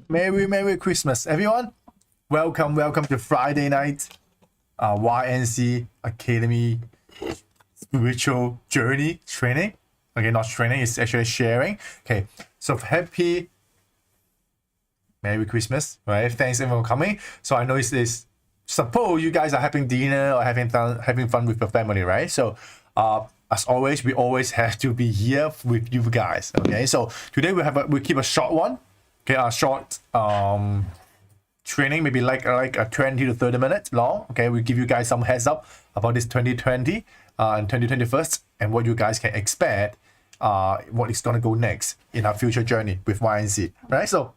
Merry Christmas, everyone. Welcome to Friday night, YNC Academy spiritual journey training. Okay, not training, it's actually sharing. Okay, so happy Merry Christmas, right? Thanks everyone for coming. So I know it's this. Suppose you guys are having dinner or having fun with your family, right? So, as always, we always have to be here with you guys. Okay, so today we keep a short one. Okay, a short training, maybe like a 20 to 30 minutes long. Okay, we give you guys some heads up about this 2020 and 2021 and what you guys can expect. What is gonna go next in our future journey with YNC, right? So.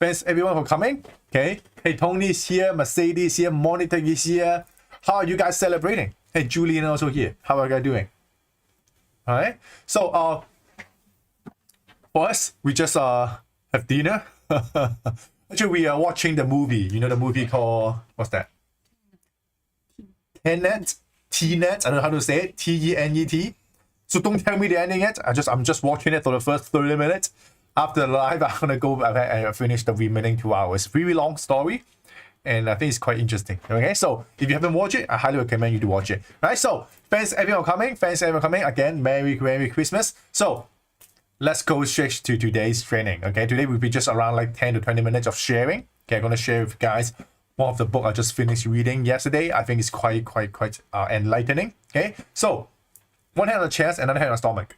Thanks everyone for coming. Okay. Hey, Tony is here, Mercedes here, Monica is here. How are you guys celebrating? Hey, Julian also here. How are you guys doing? All right. So for us, we just have dinner. Actually, we are watching the movie. You know the movie called what's that? Tenet. Tenet. I don't know how to say it. Tenet. So don't tell me the ending yet. I'm just watching it for the first 30 minutes. After the live, I'm gonna go and finish the remaining 2 hours. Really long story, and I think it's quite interesting. Okay, so if you haven't watched it, I highly recommend you to watch it. Right, so thanks everyone coming. Thanks everyone coming again. Merry Christmas. So let's go straight to today's training. Okay, today will be just around like 10 to 20 minutes of sharing. Okay, I'm gonna share with you guys one of the book I just finished reading yesterday. I think it's quite enlightening. Okay, so one hand on the chest, another hand on the stomach.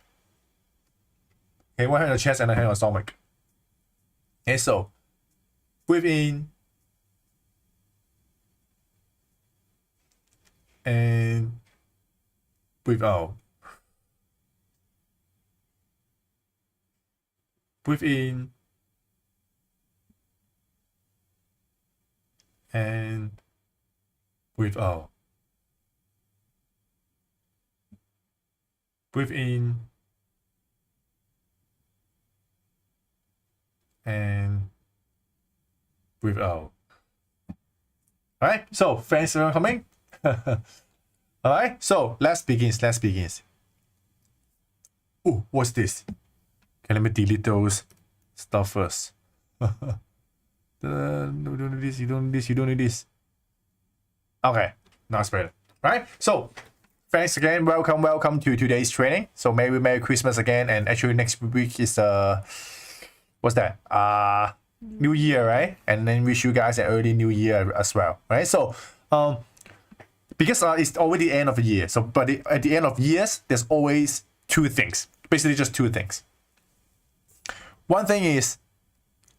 Okay, one hand on the chest and a hand on the stomach. Okay, so breathe in and breathe out. Breathe in and breathe out. Breathe in and breathe out. Alright, so thanks for coming. Alright, so let's begin. Oh, what's this? Okay, let me delete those stuff first. No, you don't need this. Okay, now it's better. Alright, so thanks again. Welcome to today's training. So Merry Christmas again, and actually next week is what's that? New Year, right? And then wish you guys an early New Year as well, right? So, because it's already the end of the year. So, but at the end of years, there's always two things. Basically, just two things. One thing is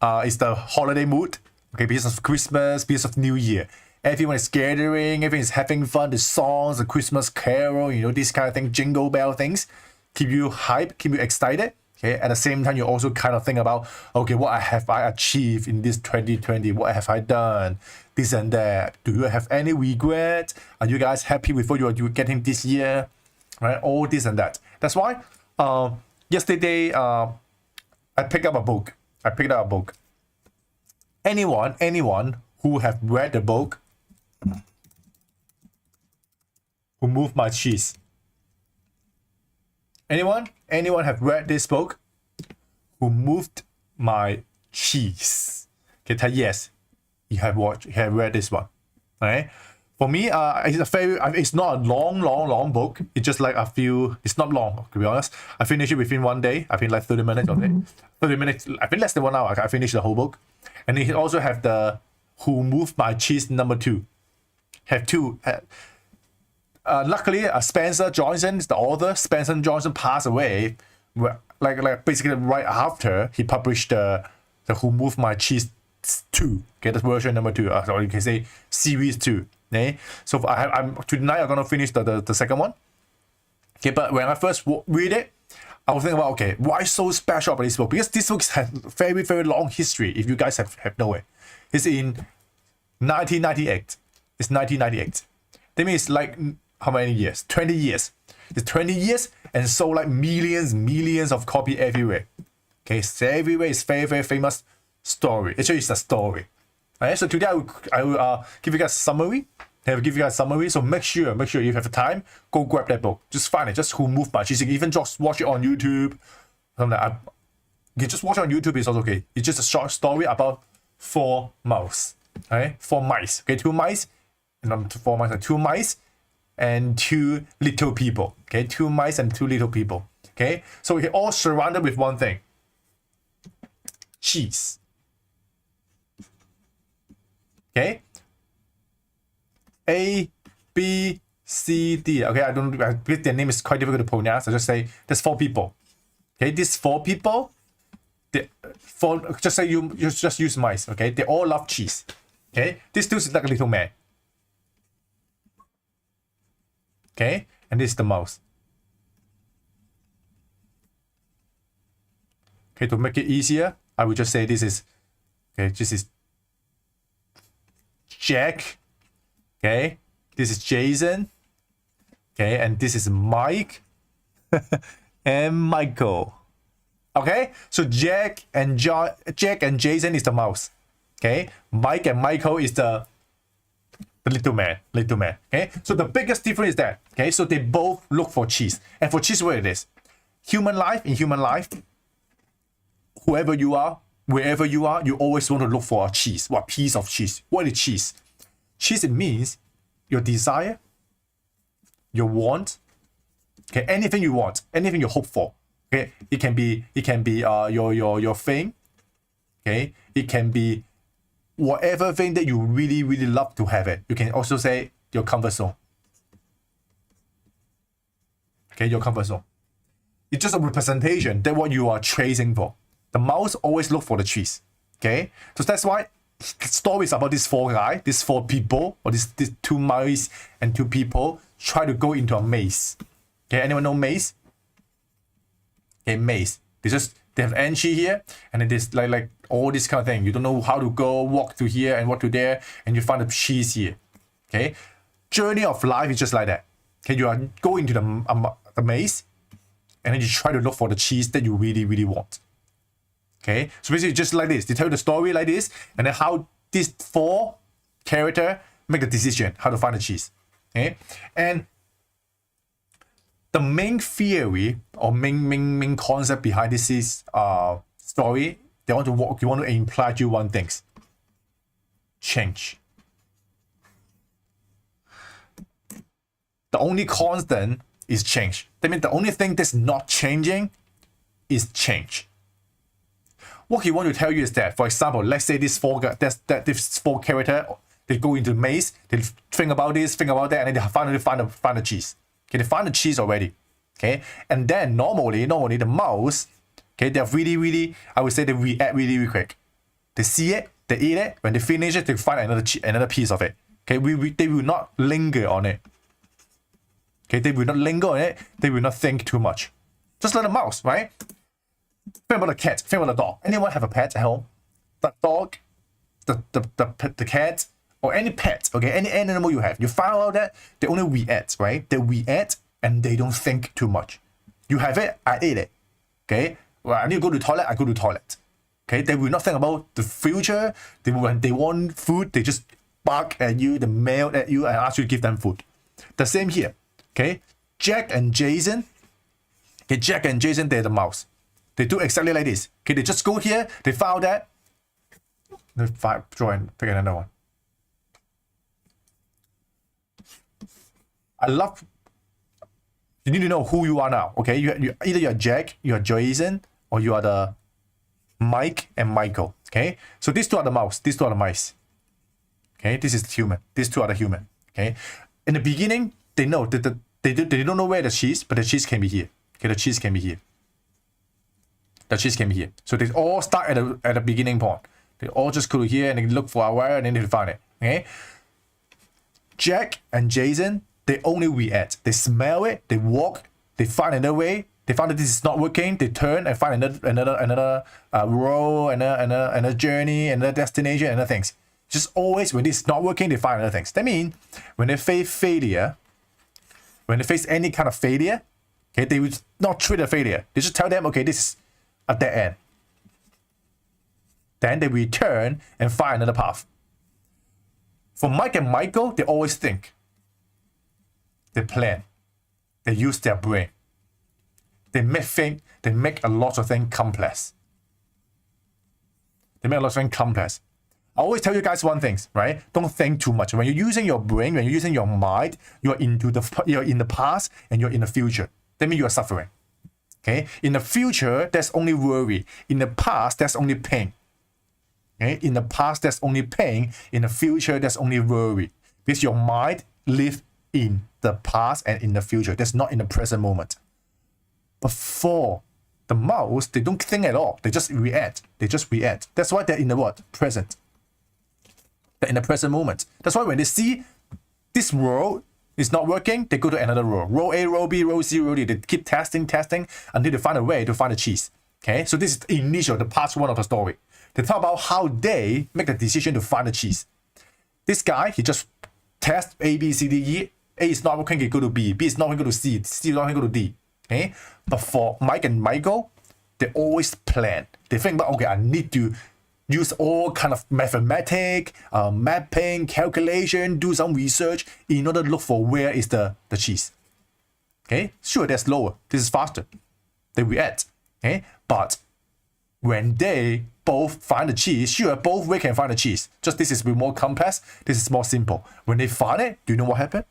the holiday mood. Okay, because of Christmas, because of New Year, everyone is gathering, everyone is having fun. The songs, the Christmas carol, you know, this kind of thing, jingle bell things, keep you hyped, keep you excited. Okay, at the same time, you also kind of think about, okay, what have I achieved in this 2020? What have I done? This and that. Do you have any regret? Are you guys happy with what you're getting this year? Right, all this and that. That's why yesterday I picked up a book. Anyone who have read the book Who Moved My Cheese? Anyone have read this book? Who Moved My Cheese? Okay, tell yes, you have read this one. Right? For me, it's not a long book. It's just like it's not long, to be honest. I finished it within one day. I think like 30 minutes of it. 30 minutes, I think less than 1 hour. I finished the whole book. And it also have the Who Moved My Cheese #2. Have two. Luckily, Spencer Johnson, the author, Spencer Johnson passed away. Like basically right after he published the Who Moved My Cheese 2. Okay, that's version #2. Or you can say series 2. Okay, so tonight I'm gonna finish the second one. Okay, but when I first read it, I was thinking about, okay, why so special about this book? Because this book has very long history. If you guys have known it, it's in 1998. It's 1998. That means like how many years? 20 years. It's 20 years and sold like millions of copies everywhere. Okay, so everywhere is very famous story. Actually, it's a story. Alright, so today I will give you guys a summary. So make sure if you have time, go grab that book. Just find it. Just Who Moved My Cheese. You can even just watch it on YouTube. You can just watch on YouTube, it's also okay. It's just a short story about 4 mouse. Okay, 4 mice. Okay, 2 mice, and not 4 mice, 2 mice and 2 little people. Okay, 2 mice and 2 little people. Okay, so we're all surrounded with one thing. Cheese. Okay. A, B, C, D. Okay, I believe their name is quite difficult to pronounce. I just say there's 4 people. Okay, these 4 people, just say you just use mice. Okay, they all love cheese. Okay, this dude is like a little man. Okay, and this is the mouse. Okay, to make it easier, I will just say this is Jack. Okay, this is Jason. Okay, and this is Mike and Michael. Okay, so Jack and Jason is the mouse. Okay, Mike and Michael is the little man. Okay, so the biggest difference is that, okay, so they both look for cheese. And for cheese, where it is, in human life, whoever you are, wherever you are, you always want to look for a cheese. What piece of cheese? What is cheese? Cheese, it means your desire, your want, okay, anything you want, anything you hope for. Okay, it can be your thing. Okay, it can be whatever thing that you really love to have it. You can also say your comfort zone. Okay, your comfort zone. It's just a representation that what you are chasing for. The mouse always look for the cheese. Okay, so that's why the story is about these 4 guys, these 4 people, or these 2 mice and 2 people try to go into a maze. Okay, anyone know maze? Okay, maze. They have entry here, and it is like all this kind of thing. You don't know how to go, walk to here and walk to there, and you find the cheese here. Okay, journey of life is just like that. Okay, you are going to the maze, and then you try to look for the cheese that you really want. Okay, so basically just like this. They tell you the story like this, and then how these 4 characters make the decision how to find the cheese. Okay, and the main theory or main concept behind this is story. You want to imply to you one thing: change. The only constant is change. That means the only thing that's not changing is change. What he want to tell you is that, for example, let's say this 4 character, they go into the maze, they think about this, think about that, and then they finally find the cheese. Okay, they find the cheese already. Okay, and then normally the mouse, okay, they're really, I would say they react really quick. They see it, they eat it. When they finish it, they find another piece of it. Okay, they will not linger on it. Okay, they will not linger on it. They will not think too much. Just like a mouse, right? Think about a cat. Think about a dog. Anyone have a pet at home? The dog, the cat, or any pet, okay, any animal you have, you find out that they only react, right? They react and they don't think too much. You have it, I ate it. Okay? Well, I need to go to the toilet, I go to the toilet. Okay? They will not think about the future. When they want food, they just bark at you, they mail at you, and ask you to give them food. The same here. Okay? Jack and Jason. Okay, Jack and Jason, they're the mouse. They do exactly like this. Okay, they just go here, they found that. Draw and pick another one. You need to know who you are now. Okay, either you're Jack, you're Jason, or you are the Mike and Michael. Okay, so these 2 are the mouse, these 2 are the mice. Okay, this is the human. These 2 are the human. Okay, in the beginning, they know that they don't know where the cheese, but the cheese can be here. Okay, the cheese can be here. The cheese can be here. So they all start at the beginning point. They all just go to here and they look for a while and then they find it. Okay, Jack and Jason, they only react. They smell it, they walk, they find another way, they find that this is not working, they turn and find another road, another journey, another destination, another things. Just always when this is not working, they find other things. That means when they face failure, when they face any kind of failure, okay, they would not treat a failure. They just tell them, okay, this is a dead end. Then they return and find another path. For Mike and Michael, they always think. They plan. They use their brain. They make a lot of things complex. They make a lot of things complex. I always tell you guys one thing, right? Don't think too much. When you're using your brain, when you're using your mind, you're in the past and you're in the future. That means you are suffering. Okay? In the future, there's only worry. In the past, there's only pain. Okay? In the past, there's only pain. In the future, there's only worry. Because your mind lives in the past and in the future. That's not in the present moment. But for the mouse, they don't think at all. They just react. That's why they're in the what? Present. They're in the present moment. That's why when they see this row is not working, they go to another row. Row A, row B, row C, row D. They keep testing until they find a way to find the cheese. Okay, so this is the initial, the part one of the story. They talk about how they make the decision to find the cheese. This guy, he just tests A, B, C, D, E. A is not working, he go to B. B is not working, go to C. C is not working, go to D. Okay, but for Mike and Michael, they always plan. They think about, okay, I need to use all kind of mathematics, mapping, calculation, do some research in order to look for where is the cheese. Okay, sure, that's slower. This is faster. They react. Okay, but when they both find the cheese, sure, both way can find the cheese. Just this is more complex. This is more simple. When they find it, do you know what happened?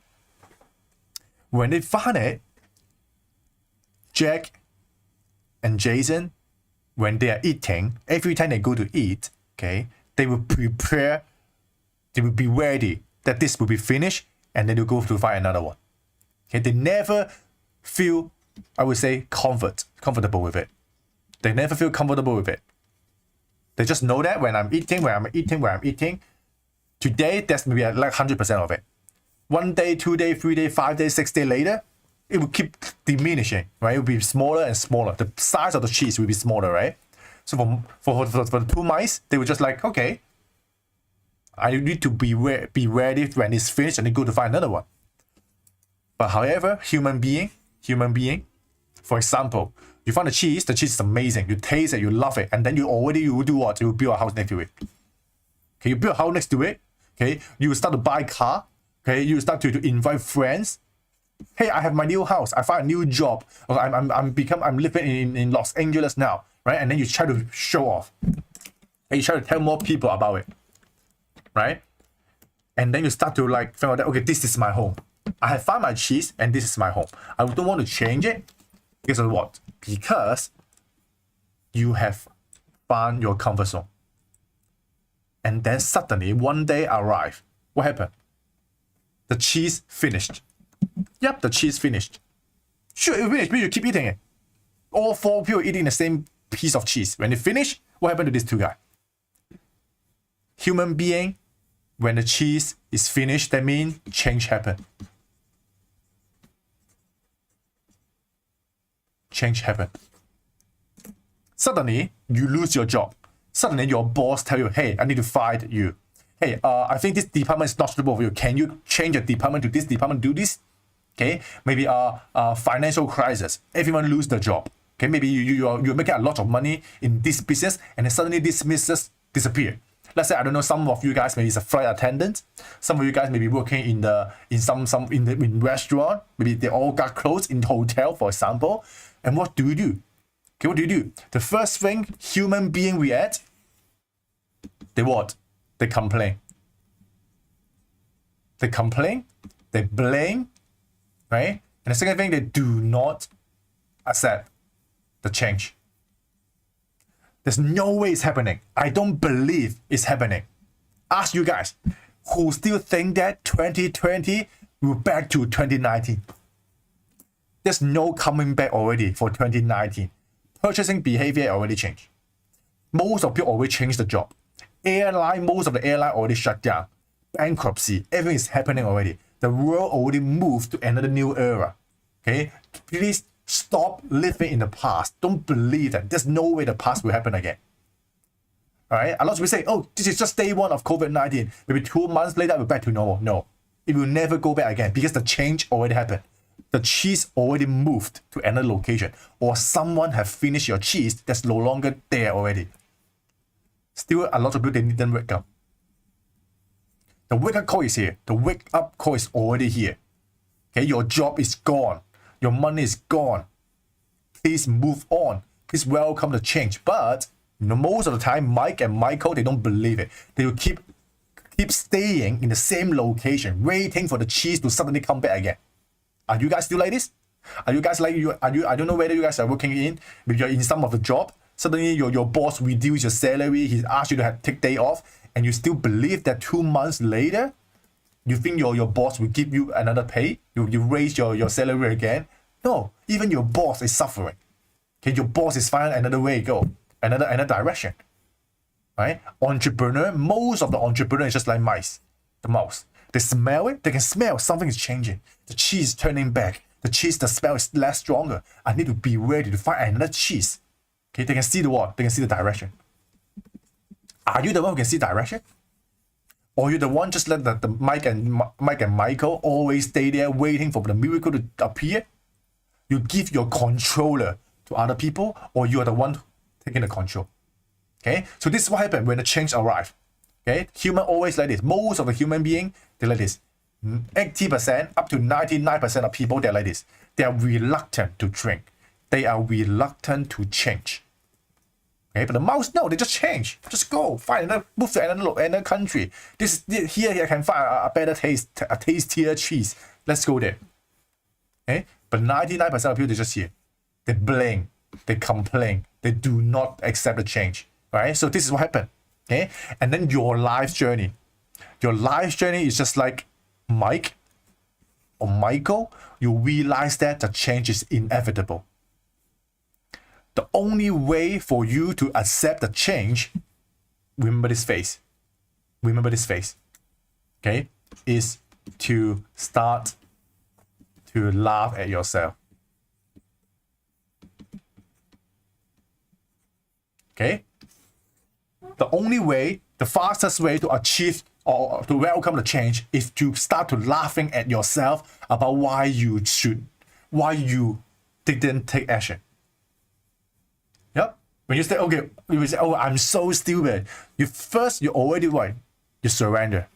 When they find it, Jack and Jason, when they are eating, every time they go to eat, okay, they will prepare, they will be ready that this will be finished, and then they'll go to find another one. Okay, they never feel, I would say, comfortable with it. They never feel comfortable with it. They just know that when I'm eating, today, that's maybe like 100% of it. 1 day, 2 day, 3 day, 5 days, 6 days later, it will keep diminishing, right? It will be smaller and smaller. The size of the cheese will be smaller, right? So for the two mice, they were just like, okay, I need to be ready when it's finished and then go to find another one. But however, human being, for example, you find the cheese is amazing. You taste it, you love it, and then you will do what? You will build a house next to it. Okay, you build a house next to it. Okay, you will start to buy a car. Okay, you start to invite friends. Hey, I have my new house. I find a new job. I'm living in Los Angeles now, right? And then you try to show off. And you try to tell more people about it, right? And then you start to like figure out that, okay, this is my home. I have found my cheese and this is my home. I don't want to change it because of what? Because you have found your comfort zone. And then suddenly one day arrive. What happened? The cheese finished. Yep, the cheese finished. Sure, it finished, but you keep eating it. All four people eating the same piece of cheese. When they finish, what happened to these two guys? Human being, when the cheese is finished, that means change happened. Change happened. Suddenly, you lose your job. Suddenly, your boss tell you, hey, I need to fire you. Hey, I think this department is not suitable for you. Can you change the department to this department, do this? Okay, maybe financial crisis. Everyone lose their job. Okay, maybe you're making a lot of money in this business, and then suddenly this business disappear. Let's say, I don't know, some of you guys maybe is a flight attendant. Some of you guys may be working in restaurant. Maybe they all got closed in hotel, for example. And what do you do? Okay, what do you do? The first thing human being react, they what? They complain. They complain. They blame. Right? And the second thing, they do not accept the change. There's no way it's happening. I don't believe it's happening. Ask you guys, who still think that 2020 will back to 2019? There's no coming back already for 2019. Purchasing behavior already changed. Most of people already changed the job. Most of the airline already shut down. Bankruptcy, everything is happening already. The world already moved to another new era. Okay? Please stop living in the past. Don't believe that. There's no way the past will happen again. Alright? A lot of people say, oh, this is just day one of COVID-19. Maybe 2 months later, we're back to normal. No. It will never go back again because the change already happened. The cheese already moved to another location. Or someone have finished your cheese that's no longer there already. Still, a lot of people, they didn't wake up. The wake-up call is here. The wake-up call is already here. Okay, your job is gone. Your money is gone. Please move on. Please welcome the change. But You know, most of the time, Mike and Michael, they don't believe it. They will keep staying in the same location, waiting for the cheese to suddenly come back again. Are you guys still like this? Are you guys like I don't know whether you guys are working in, but you're in some of the job. Suddenly your boss reduce your salary. He asks you to take day off, and you still believe that 2 months later, you think your boss will give you another pay. You raise your salary again. No, even your boss is suffering. Okay, your boss is finding another way to go, another direction. Right? Entrepreneur, most of the entrepreneurs is just like mice, the mouse. They smell it. They can smell something is changing. The cheese is turning back. The smell is less stronger. I need to be ready to find another cheese. Okay, they can see the what? They can see the direction. Are you the one who can see direction? Or you're the one just let the Mike and Michael always stay there waiting for the miracle to appear? You give your controller to other people, or you are the one taking the control. Okay, so this is what happened when the change arrived. Okay, human always like this. Most of the human being, they like this. 80% up to 99% of people, they're like this. They are reluctant to drink. They are reluctant to change. Okay, but the mouse, no, they just change. Just go find another, move to another country. Here I can find a better taste, a tastier cheese. Let's go there. Okay, but 99% of people, they just here. They blame, they complain, they do not accept the change. Right? So this is what happened. Okay, and then your life journey. Your life journey is just like Mike or Michael. You realize that the change is inevitable. The only way for you to accept the change, remember this phase. Remember this phase. Okay, is to start to laugh at yourself. Okay? The only way, the fastest way to achieve or to welcome the change is to start to laughing at yourself about why you didn't take action. Yep. When you say, okay, you say, oh, I'm so stupid. You already what? You surrender.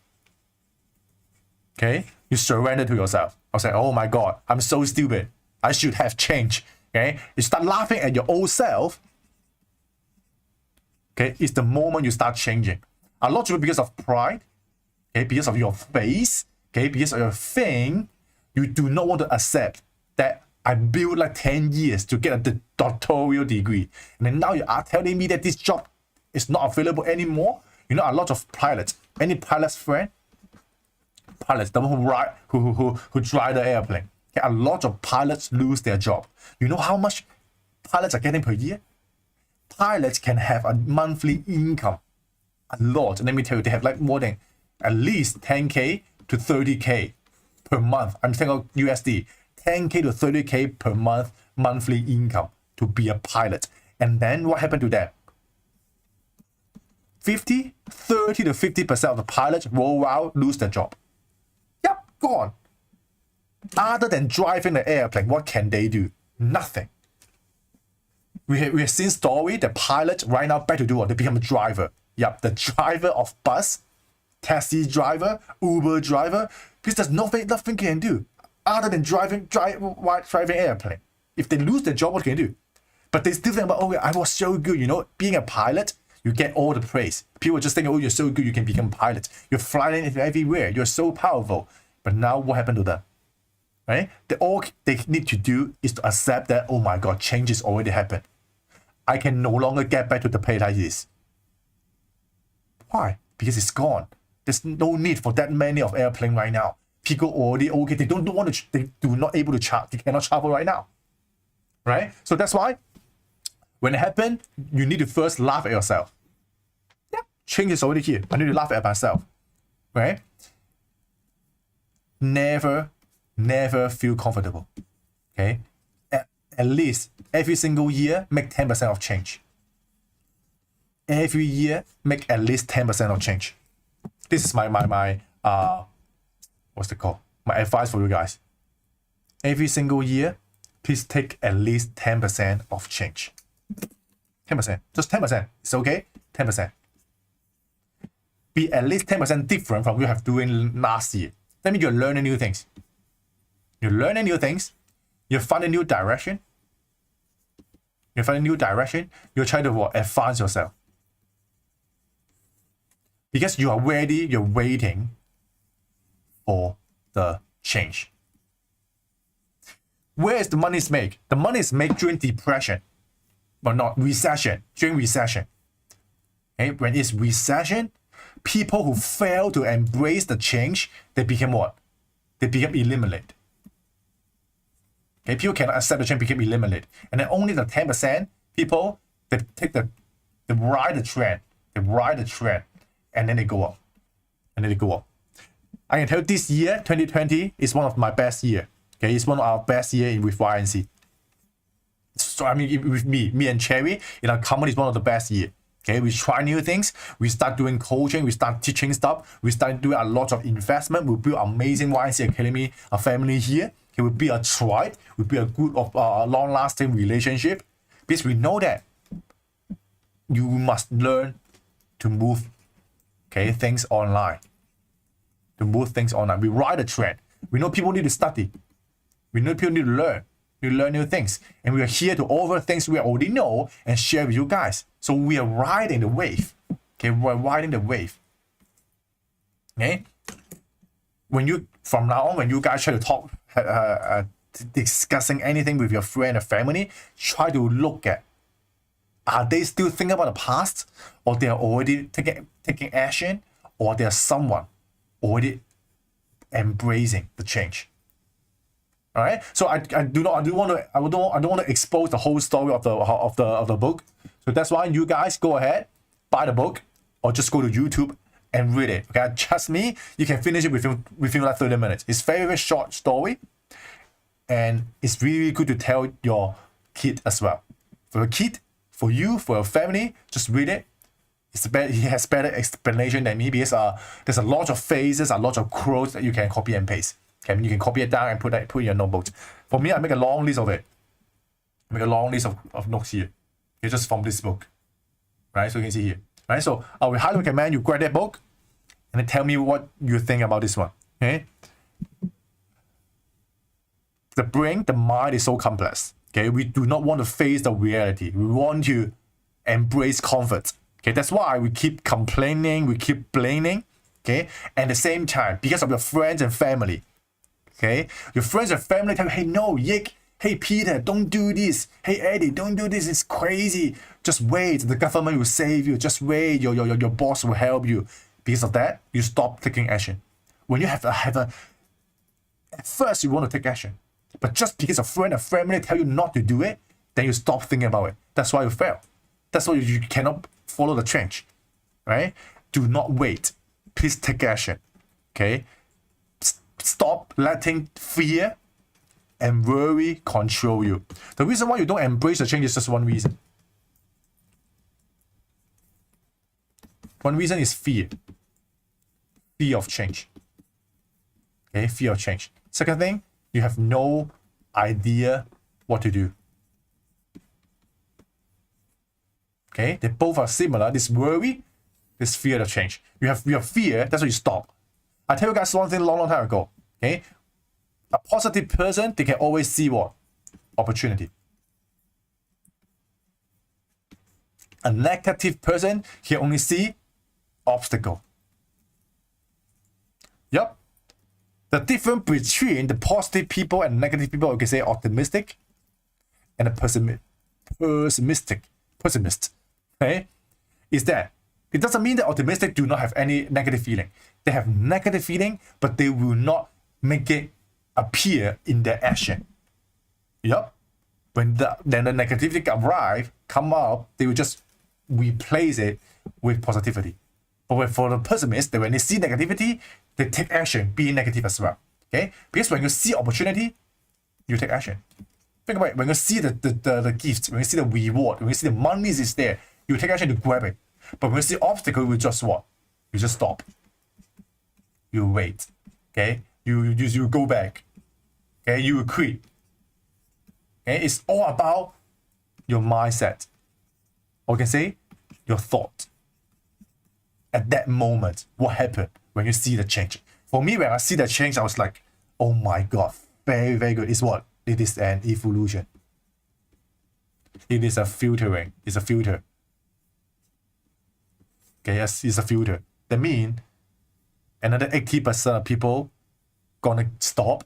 Okay? You surrender to yourself. I say, oh my God, I'm so stupid. I should have changed. Okay? You start laughing at your old self. Okay, it's the moment you start changing. A lot of people, because of pride, okay, because of your face, okay, because of your thing, you do not want to accept that I built like 10 years to get a doctoral degree. And then now you are telling me that this job is not available anymore. You know, a lot of pilots, any pilot's friend, pilots, the one who drive the airplane. Okay, a lot of pilots lose their job. You know how much pilots are getting per year? Pilots can have a monthly income, a lot. Let me tell you, they have like more than at least 10K to 30K per month. I'm saying of USD, 10K to 30K per month monthly income to be a pilot. And then what happened to them? 30 to 50% of the pilots worldwide lose their job. Yep, gone. Other than driving the airplane, what can they do? Nothing. We have seen story, the pilot right now back to do what? They become a driver. Yep, the driver of bus, taxi driver, Uber driver, because there's nothing can do other than driving airplane. If they lose their job, what can they do? But they still think about, oh, I was so good, you know, being a pilot, you get all the praise. People just think, oh, you're so good, you can become a pilot. You're flying everywhere, you're so powerful. But now what happened to them? Right? All they need to do is to accept that, oh my God, changes already happened. I can no longer get back to the pay like this. Why? Because it's gone. There's no need for that many of airplane right now. People already okay. They don't want to. They do not able to travel. They cannot travel right now. Right? So that's why when it happened, you need to first laugh at yourself. Yeah, change is already here. I need to laugh at myself. Right? Never feel comfortable. Okay? At least every single year, make 10% of change. Every year, make at least 10% of change. This is my what's it called? My advice for you guys. Every single year, please take at least 10% of change. 10%, just 10%. It's okay. 10%. Be at least 10% different from what you have doing last year. That means you're learning new things. You're learning new things. You find a new direction. You find a new direction. You try to what? Advance yourself. Because you are ready, you're waiting for the change. Where is the money made? The money is made during depression, but not recession. During recession. Okay? When it's recession, people who fail to embrace the change, they become what? They become eliminated. Okay? People cannot accept the change, become eliminated. And then only the 10% people, they take they ride the trend. They ride the trend. And then they go up. And then they go up. I can tell you this year, 2020, is one of my best year. Okay, it's one of our best year with YNC. So I mean, with me and Cherry, in our company, is one of the best year. Okay, we try new things. We start doing coaching. We start teaching stuff. We start doing a lot of investment. We build amazing YNC Academy, a family here. Okay, we build a tribe. We build a good of long-lasting relationship. Because we know that you must learn to move, okay, things online. To move things online. We ride the trend. We know people need to study. We know people need to learn. You learn new things. And we are here to offer things we already know and share with you guys. So we are riding the wave. Okay, we're riding the wave. Okay? From now on, when you guys try to talk, discussing anything with your friend or family, try to look at, are they still thinking about the past? Or they are already taking action? Or they are someone already embracing the change? All right. So I don't want to expose the whole story of the book. So that's why you guys go ahead, buy the book, or just go to YouTube and read it. Okay. Trust me, you can finish it within like 30 minutes. It's very, very short story, and it's really good to tell your kid as well. For your kid, for you, for your family, just read it. He has better explanation than me because there's a lot of phrases, a lot of quotes that you can copy and paste. Okay, you can copy it down and put in your notebook. For me, I make a long list of it. I make a long list of notes here. Okay, just from this book. Right? So you can see here. Right? So I would highly recommend you grab that book and then tell me what you think about this one. Okay? The brain, the mind is so complex. Okay, we do not want to face the reality. We want to embrace comfort. Okay, that's why we keep complaining, we keep blaming. Okay, and at the same time, because of your friends and family. Okay, your friends and family tell you, hey, no, Yik, hey, Peter, don't do this. Hey, Eddie, don't do this. It's crazy. Just wait. The government will save you. Just wait. Your boss will help you. Because of that, you stop taking action. When you have a at first you want to take action, but just because a friend and family tell you not to do it, then you stop thinking about it. That's why you fail. That's why you cannot follow the change. Right? Do not wait. Please take action. Okay? Stop letting fear and worry control you. The reason why you don't embrace the change is just one reason. One reason is fear. Fear of change. Okay, fear of change. Second thing, you have no idea what to do. Okay, they both are similar. This worry, this fear of change. You have fear, that's why you stop. I tell you guys one thing long time ago. Okay, a positive person, they can always see what? Opportunity. A negative person can only see obstacle. Yep. The difference between the positive people and negative people, you can say optimistic and a pessimist. Okay, is that it doesn't mean that optimistic do not have any negative feeling. They have negative feeling, but they will not make it appear in their action. Yep. When the negativity come up, they will just replace it with positivity. But for the pessimist, when they see negativity, they take action, being negative as well. Okay? Because when you see opportunity, you take action. Think about it. When you see the gift, when you see the reward, when you see the money is there, you take action to grab it. But when you see obstacle, you just what? You just stop. You wait. Okay? You go back. Okay? You will quit. Okay? It's all about your mindset. Or you can say your thought. At that moment, what happened when you see the change? For me, when I see the change, I was like, oh my God, very, very good. It's what? It is an evolution. it is a filtering. It's a filter. Okay, yes, it's a filter. That means another 80% of people gonna stop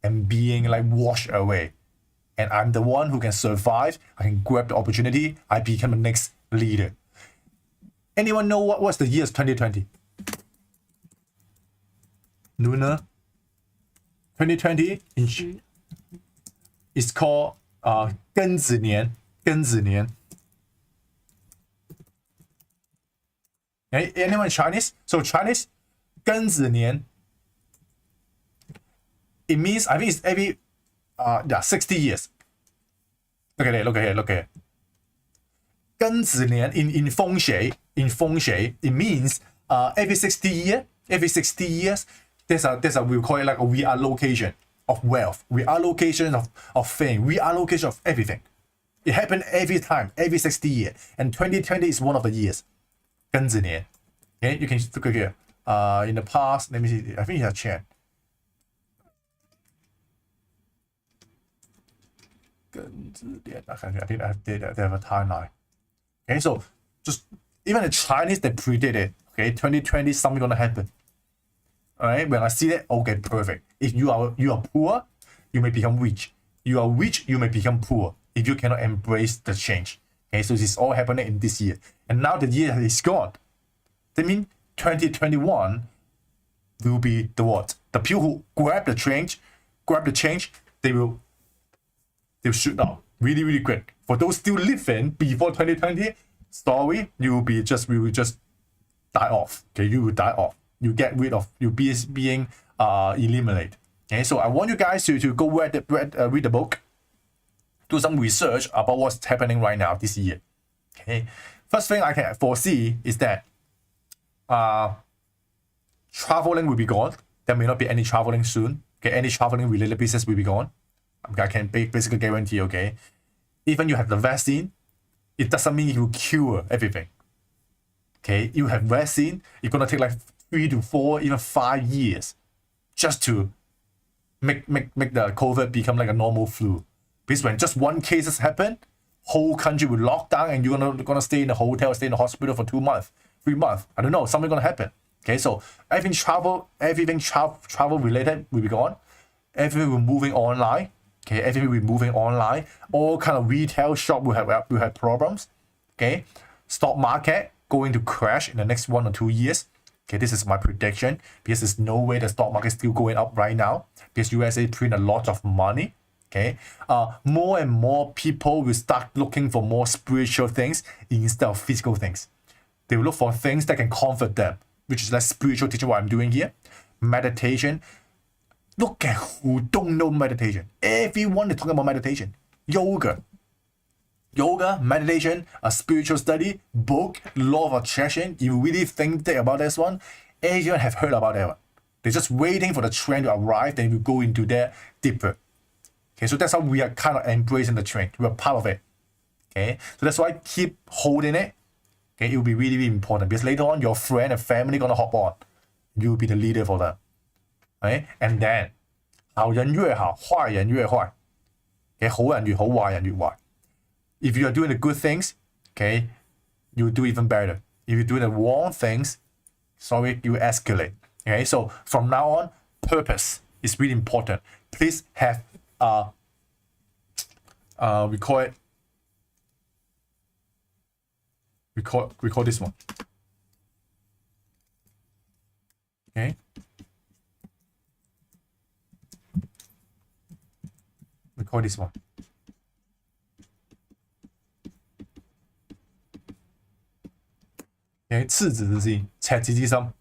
and being like washed away. And I'm the one who can survive. I can grab the opportunity. I become the next leader. Anyone know what was the year 2020? Lunar 2020 is called 庚子年. Okay, anyone Chinese? So Chinese 庚子年, it means I think it's every 60 years. Look at it. 庚子年 in Feng Shui, it means every 60 years, there's a we call it like a reallocation of wealth, reallocation of fame, reallocation of everything. It happened every time, every 60 years, and 2020 is one of the years. 庚子年. Okay, you can look here. In the past, let me see. I think it's a chant. I think they have a timeline. Okay, so just even the Chinese, they predict it. Okay, 2020 something gonna happen. All right, when I see that, okay, perfect. If you are poor, you may become rich. You are rich, you may become poor if you cannot embrace the change. Okay, so this is all happening in this year, and now the year is gone. That means 2021 will be the what? The people who grab the change, they will shoot out really quick. For those still living before 2020, sorry, we will just die off. Okay, you will die off. You get rid of you being eliminated. Okay, so I want you guys to go read the book, do some research about what's happening right now this year. Okay, first thing I can foresee is that traveling will be gone. There may not be any traveling soon. Okay, any traveling related business will be gone. I can basically guarantee. Okay, even you have the vaccine, it doesn't mean it will cure everything. Okay, you have vaccine, it's gonna take like 3 to 4, even 5 years just to make the COVID become like a normal flu. Because when just one cases happen, whole country will lock down and you're gonna stay in the hotel, stay in the hospital for 2 months, 3 months. I don't know, something gonna happen. Okay, so everything travel related will be gone. Everything will moving online. Okay, everything will be moving online. All kind of retail shop will have problems. Okay, stock market going to crash in the next 1 or 2 years. Okay, this is my prediction because there's no way the stock market is still going up right now because USA print a lot of money. Okay, more and more people will start looking for more spiritual things instead of physical things. They will look for things that can comfort them, which is like spiritual teaching. What I'm doing here, meditation. Look at who don't know meditation. Everyone is talking about meditation. Yoga, meditation, a spiritual study, book, law of attraction. You really think about this one? Everyone have heard about that one. They're just waiting for the trend to arrive, then we go into there deeper. Okay, so that's how we are kind of embracing the trend. We are part of it. Okay, so that's why keep holding it. Okay, it will be really important because later on your friend and family gonna hop on. You will be the leader for them. Okay, and then 好人越好，坏人越坏。Okay, 好人越好，壞人越壞。If you are doing the good things, okay, you do even better. If you do the wrong things, sorry, you escalate. Okay, so from now on, purpose is really important. Please have we call this one. Okay. We call this one. Okay, 赤子之心，赤子之心。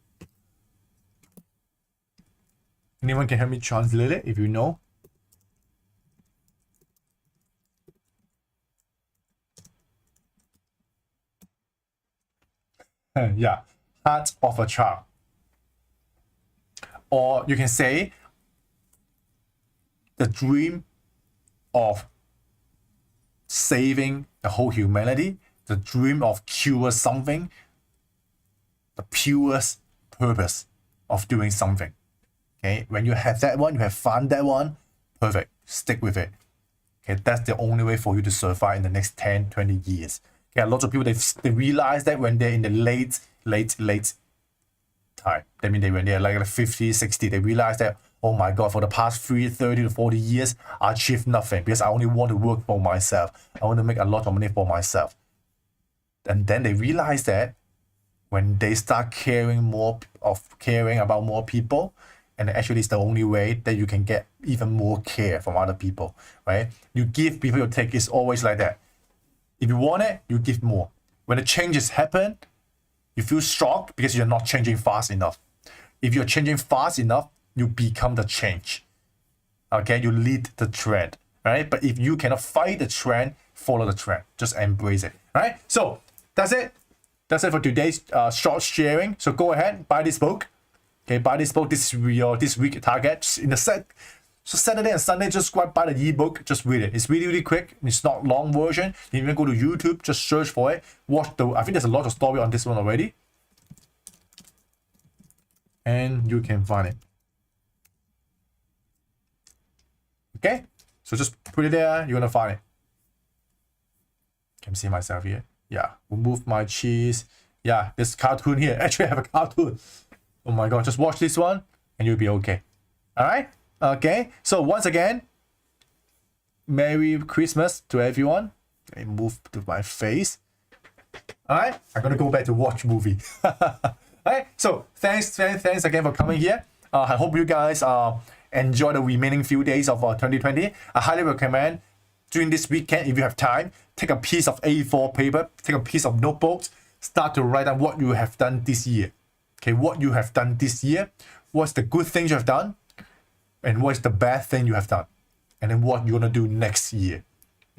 Anyone can help me translate it if you know? Yeah, heart of a child. Or you can say the dream of saving the whole humanity, the dream of cure something, the purest purpose of doing something. Okay, when you have that one, you have found that one, perfect. Stick with it. Okay, that's the only way for you to survive in the next 10, 20 years. Okay, a lot of people, they realize that when they're in the late time. That means when they're like 50, 60, they realize that, oh my God, for the past 30 to 40 years, I achieved nothing because I only want to work for myself. I want to make a lot of money for myself. And then they realize that when they start caring about more people, and actually it's the only way that you can get even more care from other people, right? You give people, you take. It's always like that. If you want it, you give more. When the changes happen, you feel shocked because you're not changing fast enough. If you're changing fast enough, you become the change. Okay, you lead the trend, right? But if you cannot fight the trend, follow the trend. Just embrace it, right? So that's it. That's it for today's short sharing. So go ahead, buy this book. Okay, buy this book. This is your this week target. In the so Saturday and Sunday, just go and buy the ebook. Just read it. It's really, really quick. It's not long version. You even go to YouTube, just search for it. Watch the. I think there's a lot of story on this one already, and you can find it. Okay, so just put it there. You're gonna find it. Can see myself here. Yeah, remove my cheese. Yeah, this cartoon here. Actually, I have a cartoon. Oh my God, just watch this one and you'll be okay. All right? Okay, so once again, Merry Christmas to everyone. Let me move to my face. All right, I'm gonna go back to watch movie. All right, so thanks again for coming here. I hope you guys enjoy the remaining few days of 2020. I highly recommend during this weekend, if you have time, take a piece of A4 paper, take a piece of notebooks, start to write down what you have done this year. Okay, what you have done this year, what's the good things you have done, and what's the bad thing you have done, and then what you're gonna do next year.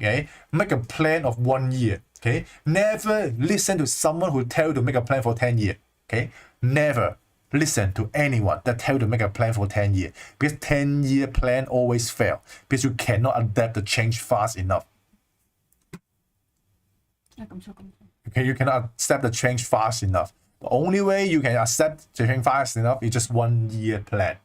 Okay, make a plan of 1 year. Okay, never listen to someone who tell you to make a plan for 10 years. Okay, never listen to anyone that tell you to make a plan for 10 years, because 10-year plan always fail because you cannot adapt the change fast enough. Okay, you cannot accept the change fast enough. The only way you can accept the change fast enough is just 1 year plan.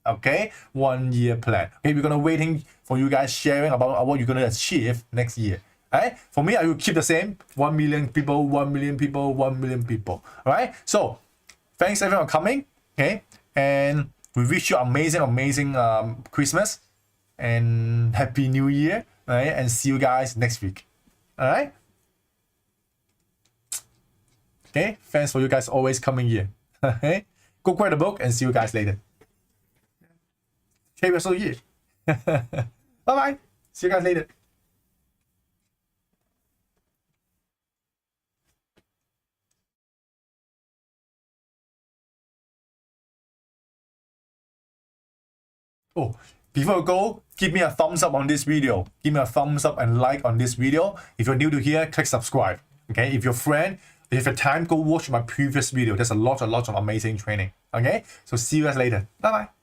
Okay, 1 year plan. Okay, we're gonna waiting for you guys sharing about what you're gonna achieve next year. Alright, for me, I will keep the same 1 million people, 1 million people, 1 million people. Alright, so thanks everyone for coming. Okay, and we wish you amazing Christmas and Happy New Year. Alright, and see you guys next week. Alright. Okay, thanks for you guys always coming here. Okay, go grab the book and see you guys later. Okay, we're still here. Bye-bye. See you guys later. Oh, before you go, give me a thumbs up on this video. Give me a thumbs up and like on this video. If you're new to here, click subscribe. Okay, if you're a friend, if you have time, go watch my previous video. There's a lot of amazing training. Okay, so see you guys later. Bye bye.